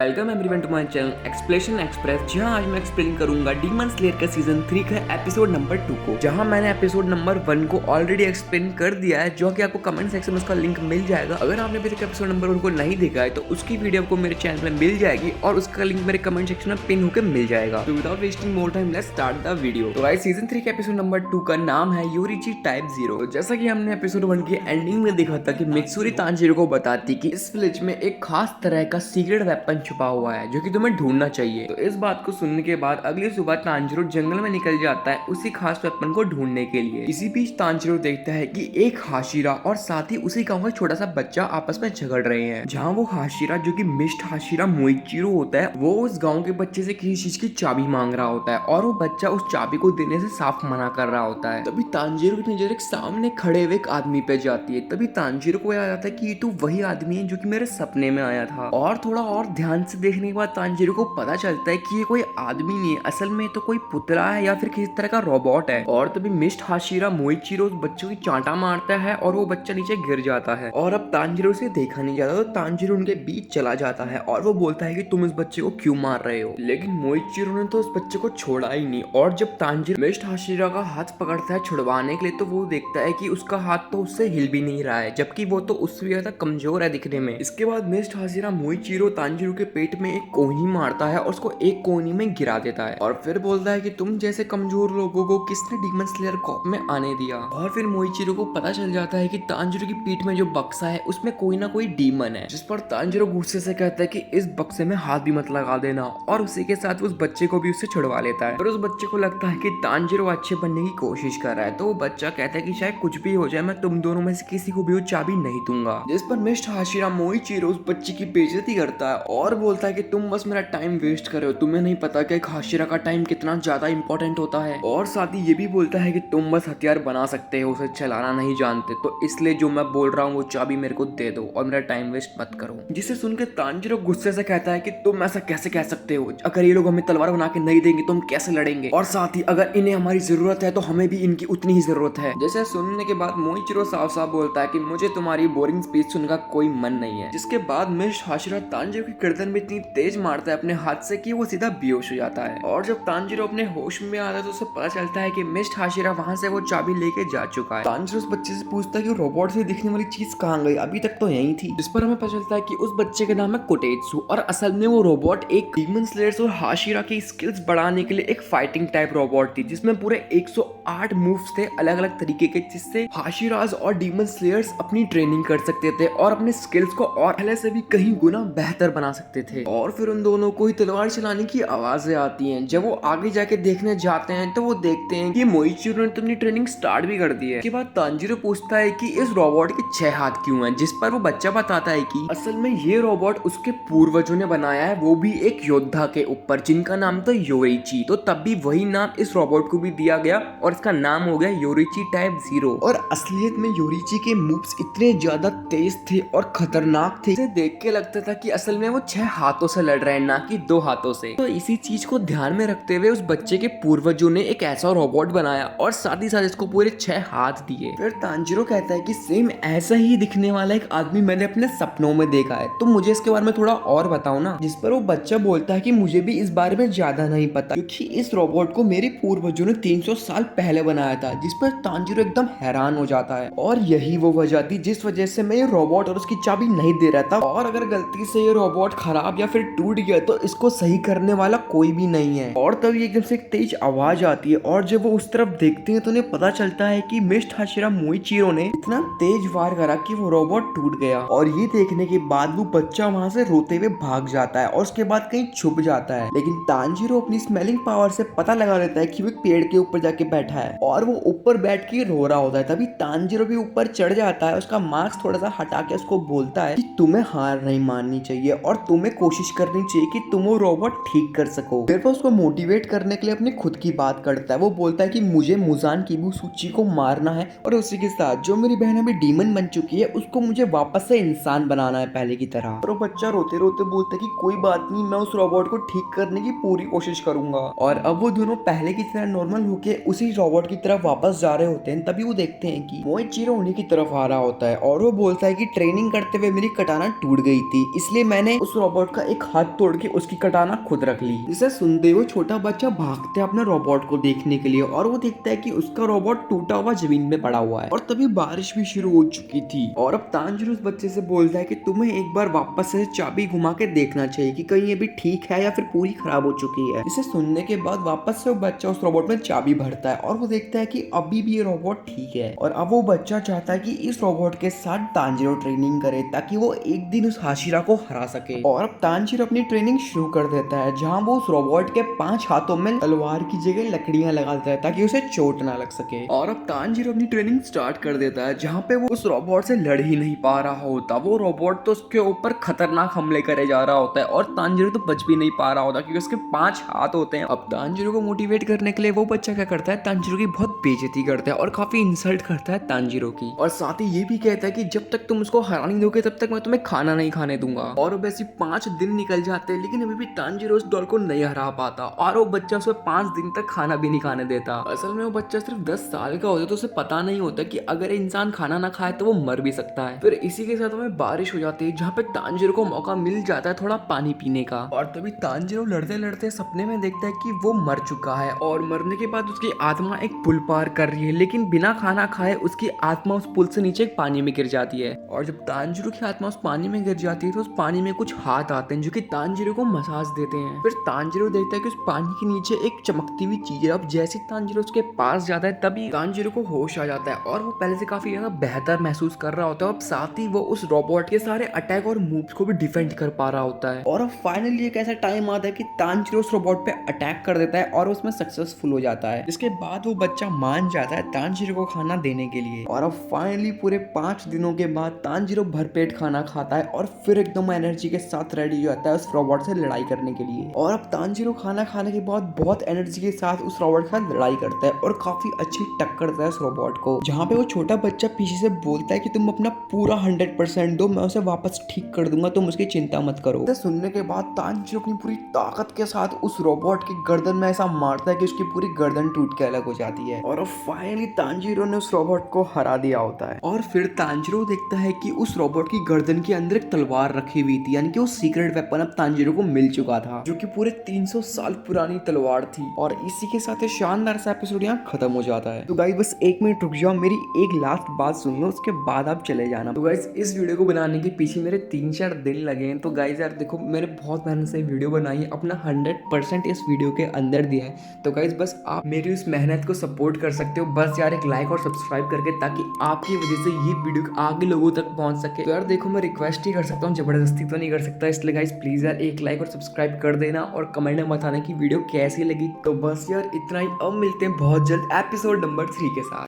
Welcome everyone to my channel explanation express, जहां आज मैं एक्सप्लेन करूंगा डीमन स्लेयर का सीजन 3 का एपिसोड नंबर 2 को। जहां मैंने एपिसोड नंबर 1 को ऑलरेडी एक्सप्लेन कर दिया है, जो कि आपको कमेंट सेक्शन में उसका लिंक मिल जाएगा। अगर आपने अभी तक एपिसोड नंबर 1 को नहीं देखा है तो उसकी वीडियो आपको मेरे चैनल में मिल जाएगी और उसका लिंक मेरे कमेंट सेक्शन में पिन होकर मिल जाएगा। तो without wasting more time let's start the video. तो गाइस, सीजन 3 के एपिसोड नंबर 2 का नाम है योरीची टाइप 0। तो जैसा कि हमने एपिसोड 1 की एंडिंग में देखा था कि मित्सुरी तांजीरो को बताती कि इस विलेज में एक खास तरह का सीक्रेट वेपन छुपा हुआ है जो कि तुम्हें ढूंढना चाहिए। तो इस बात को सुनने के बाद अगली सुबह तांजीरो जंगल में निकल जाता है उसी खास वेपन को ढूंढने के लिए। इसी बीच तांजीरो देखता है कि एक हाशिरा और साथ ही उसी गांव का छोटा सा बच्चा आपस में झगड़ रहे हैं। जहां वो हाशिरा, जो कि मिस्ट हाशिरा मोइचिरो होता है, वो उस गांव के बच्चे से किसी चीज की चाबी मांग रहा होता है और वो बच्चा उस चाबी को देने से साफ मना कर रहा होता है। तभी तांजीरो की नजर एक सामने खड़े हुए एक आदमी पे जाती है। तभी तांजीरो को याद आता है कि ये तो वही आदमी है जो कि मेरे सपने में आया था। और थोड़ा और ध्यान से देखने के बाद तांजीरो को पता चलता है कि ये कोई आदमी नहीं है, असल में तो कोई पुतला है या फिर किसी तरह का रोबोट है। और तभी मिस्ट हाशिरा मोइचिरो उस बच्चे को चांटा मारता है और वो बच्चा नीचे गिर जाता है। और अब तांजीरो से देखा नहीं जाता तो तांजीरो उनके बीच चला जाता है और वो बोलता है कि तुम इस बच्चे को क्यों मार रहे हो। लेकिन मोइचिरो ने तो उस बच्चे को छोड़ा ही नहीं। और जब तांजीरो मिस्ट हाशिरा का हाथ पकड़ता है छुड़वाने के लिए तो वो देखता है कि उसका हाथ तो उससे हिल भी नहीं रहा है, जबकि वो तो उससे भी ज्यादा कमजोर है दिखने में। इसके बाद मिस्ट हाशिरा मोइचिरो तांजीरो के पेट में एक कोहनी मारता है और उसको एक कोहनी में गिरा देता है और फिर बोलता है कि तुम जैसे कमजोर लोगों को किसने डीमन स्लेयर कॉप में आने दिया। और फिर मोइचिरो को पता चल जाता है कि तांजीरो की पीठ में जो बक्सा है उसमें कोई ना कोई डीमन है, जिस पर तांजीरो गुस्से से कहता है कि इस बक्से में हाथ भी मत लगा देना। और उसी के साथ उस बच्चे को भी उससे छुड़वा लेता है। फिर उस बच्चे को लगता है कि तांजीरो अच्छे बनने की कोशिश कर रहा है, तो वो बच्चा कहता है कि शायद कुछ भी हो जाए, मैं तुम दोनों में से किसी को भी वो चाबी नहीं दूंगा। जिस पर मिस्ट हाशिरा मोइचिरो उस बच्चे की बेइज्जती करता है और बोलता है कि तुम बस मेरा टाइम वेस्ट कर रहे हो, तुम्हें नहीं पता कि एक हाशिरा का टाइम कितना ज्यादा इंपॉर्टेंट होता है। और साथ ही ये भी बोलता है कि तुम बस हथियार बना सकते हो, उसे चलाना नहीं जानते, तो इसलिए जो मैं बोल रहा हूँ वो चाबी मेरे को दे दो और मेरा टाइम वेस्ट मत करो। जिसे सुनकर तांजीरो गुस्से से कहता है कि तुम ऐसा कैसे कह सकते हो, अगर ये लोग हमें तलवार बना के नहीं देंगे तो हम कैसे लड़ेंगे, और साथ ही अगर इन्हें हमारी जरूरत है तो हमें भी इनकी उतनी ही जरूरत है। जैसे सुनने के बाद मोइचिरो साफ साफ बोलता है कि मुझे तुम्हारी बोरिंग स्पीच सुनने का कोई मन नहीं है। जिसके बाद मिस्ट हाशिरा तांजीरो की गर्दन में इतनी तेज मारता है अपने हाथ से कि वो सीधा बेहोश हो जाता है। और जब तांजीरो अपने होश में आता है तो उसे पता चलता है कि मिस्ट हाशिरा वहां से वो चाबी लेके जा चुका है। तांजीरो उस बच्चे से पूछता है कि रोबोट से दिखने वाली चीज कहाँ गई, अभी तक तो यहीं थी। जिस पर हमें पता चलता है कि उस बच्चे का नाम है कोटेत्सु और असल में वो रोबोट एक डीमन स्लेयर्स और हाशिरा की स्किल्स बढ़ाने के लिए एक फाइटिंग टाइप रोबोट थी, जिसमें पूरे 108 मूव्स थे अलग अलग तरीके के, जिससे हाशिराज और डीमन स्लेयर्स अपनी ट्रेनिंग कर सकते थे और अपने स्किल्स को और पहले से भी कहीं गुना बेहतर बना सकते थे। और फिर उन दोनों को ही तलवार चलाने की आवाजें आती हैं। जब वो आगे जाके देखने जाते हैं तो वो देखते हैं कि मोइचिरो ने तो अपनी ट्रेनिंग स्टार्ट भी कर दी है। इसके बाद तांजीरो पूछता है कि इस रोबोट के 6 हाथ क्यों हैं, जिस पर वो बच्चा बताता है कि असल में ये रोबोट उसके पूर्वजों ने बनाया है, वो भी एक योद्धा के ऊपर जिनका नाम था योरीची। तो तब भी वही नाम इस रोबोट को भी दिया गया और इसका नाम हो गया योरीची टाइप 0। और असलियत में योरीची के मूव्स इतने ज्यादा तेज थे और खतरनाक थे, इसे देख के लगता था कि असल में वो 6 हाथों से लड़ रहे हैं, ना कि 2 हाथों से। तो इसी चीज को ध्यान में रखते हुए उस बच्चे के पूर्वजों ने एक ऐसा रोबोट बनाया और साथ ही साथ इसको पूरे 6 हाथ दिए। फिर तांजीरो कहता है कि सेम ऐसा ही दिखने वाला एक आदमी मैंने अपने सपनों में देखा है, तो मुझे इसके बारे में थोड़ा और बताओ ना। जिस पर वो बच्चा बोलता है कि मुझे भी इस बारे में ज्यादा नहीं पता, क्योंकि इस रोबोट को मेरे पूर्वजों ने 300 साल पहले बनाया था। जिस पर तांजीरो एकदम हैरान हो जाता है और यही वो वजह थी जिस वजह से मैं ये रोबोट और उसकी चाबी नहीं दे रहा था, और अगर गलती से ये रोबोट खराब या फिर टूट गया तो इसको सही करने वाला कोई भी नहीं है। और तभी एकदम से एक तेज आवाज आती है और जब वो उस तरफ देखते हैं तो उन्हें पता चलता है कि मिस्ट हाशिरा मोइचिरो ने इतना तेज वार करा कि वो रोबोट टूट गया। और ये देखने के बाद वो बच्चा वहां से रोते हुए भाग जाता है और उसके बाद कहीं छुप जाता है। लेकिन तांजीरो अपनी स्मेलिंग पावर से पता लगा लेता है कि वो पेड़ के ऊपर जाके बैठा है और वो ऊपर बैठ के रो रहा होता है। तभी तांजीरो भी ऊपर चढ़ जाता है, उसका मास्क थोड़ा सा हटा के उसको बोलता है कि तुम्हें हार नहीं माननी चाहिए और तुम्हें कोशिश करनी चाहिए कि तुम वो रोबोट ठीक कर सको। फिर वो उसको मोटिवेट करने के लिए अपनी खुद की बात करता है। वो बोलता है कि मुझे मुजान किबुसुची को मारना है और उसी के साथ जो मेरी बहन अभी डीमन बन चुकी है उसको मुझे वापस से इंसान बनाना है पहले की तरह। और वो बच्चा रोते रोते बोलता है कि कोई बात नहीं, मैं उस रोबोट को ठीक करने की पूरी कोशिश करूंगा। और अब वो दोनों पहले की तरह नॉर्मल होके उसी रोबोट की तरफ वापस जा रहे होते हैं। तभी वो देखते हैं कि मोइचिरो उन्हीं की तरफ आ रहा होता है और वो बोलता है कि ट्रेनिंग करते हुए मेरी कटाना टूट गई थी, इसलिए मैंने उस रोबोट का एक हाथ तोड़ के उसकी कटाना खुद रख ली। जिसे सुनते हुए छोटा बच्चा भागता है अपने रोबोट को देखने के लिए और वो देखता है कि उसका रोबोट टूटा हुआ जमीन में पड़ा हुआ है और तभी बारिश भी शुरू हो चुकी थी। और अब तांजिरो उस बच्चे से बोलता है कि तुम्हें एक बार वापस से चाबी घुमा के देखना चाहिए कि कहीं ये भी ठीक है या फिर पूरी खराब हो चुकी है। इसे सुनने के बाद वापस से वो बच्चा उस रोबोट में चाबी भरता है और वो देखता है कि अभी भी ये रोबोट ठीक है। और अब वो बच्चा चाहता है कि इस रोबोट के साथ तांजिरो ट्रेनिंग करे ताकि वो एक दिन उस हाशिरा को हरा सके। और अब तांजिरो अपनी ट्रेनिंग शुरू कर देता है जहाँ वो उस रोबोट के 5 हाथों में तलवार की जगह लकड़ियां लगा देता है ताकि उसे चोट ना लग सके। और अब तांजिरो अपनी ट्रेनिंग स्टार्ट कर देता है जहाँ पे वो उस रोबोट से लड़ ही नहीं पा रहा होता। वो रोबोट तो उसके ऊपर खतरनाक हमले करे जा रहा होता है और तांजिरो तो बच भी नहीं पा रहा होता क्योंकि उसके 5 हाथ होते हैं। अब तांजिरो को मोटिवेट करने के लिए वो बच्चा क्या करता है, तांजिरो की बहुत बेइज्जती करता है और काफी इंसल्ट करता है तांजिरो की। और साथ ही ये भी कहता है कि जब तक तुम उसको हरा नहीं दोगे तब तक मैं तुम्हें खाना नहीं खाने दूंगा। और अब ऐसे 5 दिन निकल जाते हैं लेकिन अभी भी तांजिरो उस डॉल को नहीं हरा पाता और वो बच्चा उसे 5 दिन तक खाना भी नहीं खाने देता। असल में वो बच्चा सिर्फ 10 साल का होता है तो उसे पता नहीं होता कि अगर इंसान खाना ना खाए तो वो मर भी सकता है। फिर इसी के साथ हमें बारिश हो जाती है जहाँ पे तांजिरो को मौका मिल जाता है थोड़ा पानी पीने का। और तभी तांजिरो लड़ते लड़ते सपने में देखता है कि वो मर चुका है और मरने के बाद उसकी आत्मा एक पुल पार कर रही है लेकिन बिना खाना खाए उसकी आत्मा उस पुल से नीचे एक पानी में गिर जाती है। और जब तांजिरो की आत्मा उस पानी में गिर जाती है तो उस पानी में कुछ हाथ आते हैं जो कि तांजिरो को मसाज देते हैं। फिर तांजिरो देखता है कि उस पानी के नीचे एक चमकती हुई चीज है। अब जैसे तांजिरो उसके पास जाता है तभी तांजिरो को होश आ जाता है और वो पहले से काफी ज्यादा बेहतर महसूस कर रहा होता है। अब साथ ही वो उस रोबोट के सारे अटैक और मूव्स को भी डिफेंड कर पा रहा होता है। और अब फाइनली एक ऐसा टाइम आता है कि तांजिरो उस रोबोट पे अटैक कर देता है और उसमें सक्सेसफुल हो जाता है। इसके बाद वो बच्चा मान जाता है तांजिरो को खाना देने के लिए। और अब फाइनली पूरे 5 दिनों के बाद तांजिरो भरपेट खाना खाता है और फिर एकदम एनर्जी के साथ रेडी हो जाता है उस रोबोट से लड़ाई करने के लिए। और अब तांजिरो खाना खाने के बाद बहुत एनर्जी के साथ उस रोबोट के साथ लड़ाई करता है और काफी अच्छी टक्कर देता है उस रोबोट को। जहाँ पे वो छोटा बच्चा पीछे से बोलता है कि तुम अपना पूरा 100% दो, मैं उसे वापस ठीक कर दूंगा, तुम उसकी चिंता मत करो। तो सुनने के बाद तांजिरो अपनी पूरी ताकत के साथ उस रोबोट की गर्दन में ऐसा मारता है कि उसकी पूरी गर्दन टूट के अलग हो जाती है। और अब फाइनली तांजिरो ने उस रोबोट को हरा दिया होता है। और फिर तांजिरो देखता है कि उस रोबोट की गर्दन के अंदर एक तलवार रखी हुई थी, यानी कि वो सीक्रेट वेपन अब तांजिरो को मिल चुका था जो कि पूरे 300 साल पुरानी तलवार थी। और इसी के साथ शानदार सा एपिसोड यहाँ खत्म हो जाता है। तो गाइस बस 1 मिनट रुक जाओ, मेरी एक लास्ट बात सुन लो, उसके बाद आप चले जाना। तो गाइस इस वीडियो को बनाने के पीछे मेरे 3-4 दिन लगे हैं। तो गाइस यार देखो, मैंने बहुत मेहनत से वीडियो बनाई है, अपना 100% इस वीडियो के अंदर दिया है। तो गाइस बस आप मेरी उस मेहनत को सपोर्ट कर सकते हो बस यार एक लाइक और सब्सक्राइब करके, ताकि आपकी वजह से ये वीडियो आगे लोगों तक पहुंच सके। तो यार देखो, मैं रिक्वेस्ट ही कर सकता हूँ, जबरदस्ती तो नहीं कर सकता, इसलिए गाइस प्लीज यार एक लाइक और सब्सक्राइब कर देना और कमेंट में बताना कि वीडियो कैसी लगी। तो बस यार इतना ही, अब मिलते हैं बहुत जल्द एपिसोड नंबर 3 के साथ।